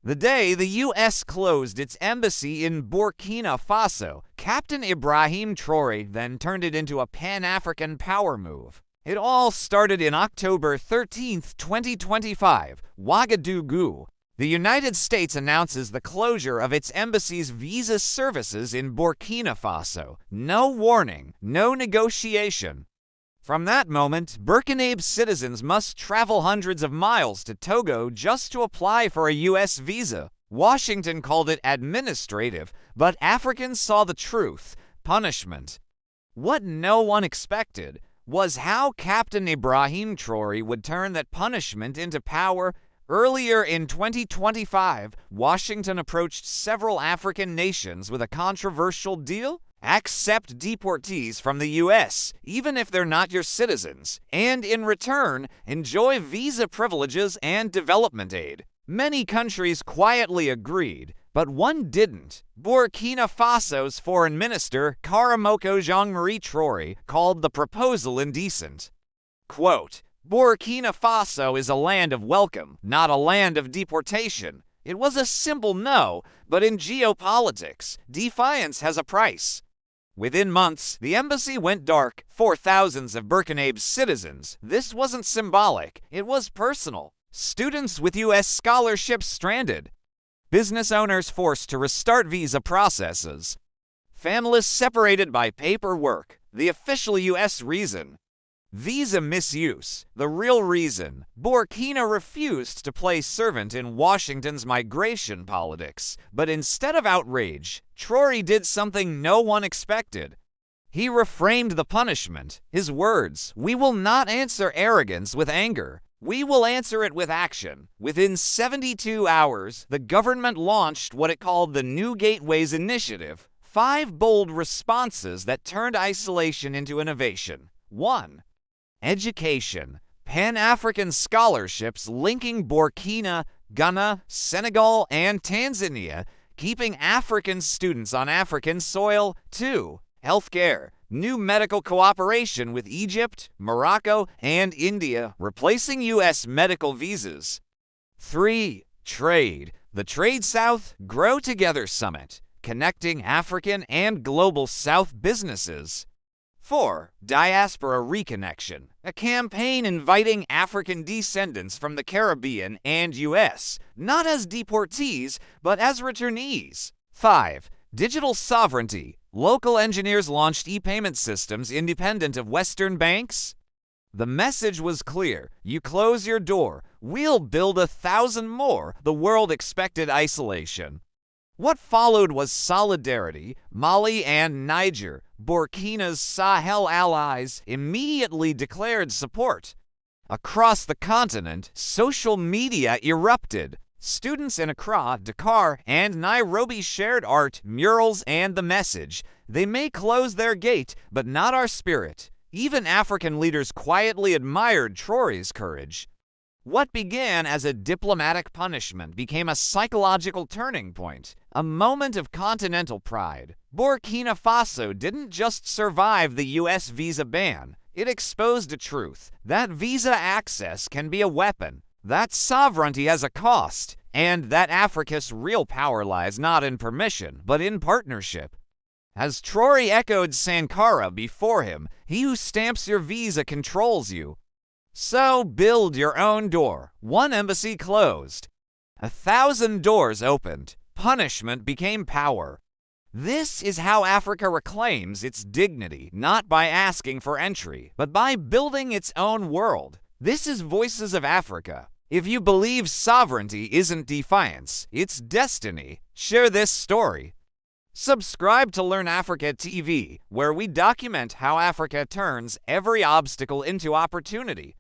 The day the U.S. closed its embassy in Burkina Faso, Captain Ibrahim Traoré then turned it into a Pan-African power move. It all started in October 13, 2025, Ouagadougou. The United States announces the closure of its embassy's visa services in Burkina Faso. No warning, no negotiation. From that moment, Burkinabe citizens must travel hundreds of miles to Togo just to apply for a U.S. visa. Washington called it administrative, but Africans saw the truth: punishment. What no one expected was how Captain Ibrahim Traoré would turn that punishment into power. Earlier in 2025, Washington approached several African nations with a controversial deal: accept deportees from the U.S., even if they're not your citizens, and in return, enjoy visa privileges and development aid. Many countries quietly agreed, but one didn't. Burkina Faso's foreign minister, Karamoko Jean-Marie Traoré, called the proposal indecent. Quote, "Burkina Faso is a land of welcome, not a land of deportation." It was a simple no, but in geopolitics, defiance has a price. Within months, the embassy went dark for thousands of Burkinabe's citizens. This wasn't symbolic, it was personal. Students with U.S. scholarships stranded. Business owners forced to restart visa processes. Families separated by paperwork. The official U.S. reason: visa misuse. The real reason: Burkina refused to play servant in Washington's migration politics. But instead of outrage, Traoré did something no one expected. He reframed the punishment. His words: "We will not answer arrogance with anger. We will answer it with action." Within 72 hours, the government launched what it called the New Gateways Initiative. 5 bold responses that turned isolation into innovation. 1. Education. Pan-African scholarships linking Burkina, Ghana, Senegal, and Tanzania, keeping African students on African soil. 2. Healthcare. New medical cooperation with Egypt, Morocco, and India, replacing U.S. medical visas. 3. Trade. The Trade South Grow Together Summit, connecting African and global South businesses. 4. Diaspora Reconnection, a campaign inviting African descendants from the Caribbean and U.S., not as deportees, but as returnees. 5. Digital Sovereignty. Local engineers launched e-payment systems independent of Western banks. The message was clear: you close your door, we'll build 1,000 more. The world expected isolation. What followed was solidarity. Mali and Niger, Burkina's Sahel allies, immediately declared support. Across the continent, social media erupted. Students in Accra, Dakar, and Nairobi shared art, murals, and the message: they may close their gate, but not our spirit. Even African leaders quietly admired Traoré's courage. What began as a diplomatic punishment became a psychological turning point, a moment of continental pride. Burkina Faso didn't just survive the U.S. visa ban, it exposed a truth: that visa access can be a weapon, that sovereignty has a cost, and that Africa's real power lies not in permission, but in partnership. As Traoré echoed Sankara before him, he who stamps your visa controls you. So build your own door. One embassy closed. 1,000 doors opened. Punishment became power. This is how Africa reclaims its dignity, not by asking for entry, but by building its own world. This is Voices of Africa. If you believe sovereignty isn't defiance, it's destiny, share this story. Subscribe to LearnAfrica TV, where we document how Africa turns every obstacle into opportunity.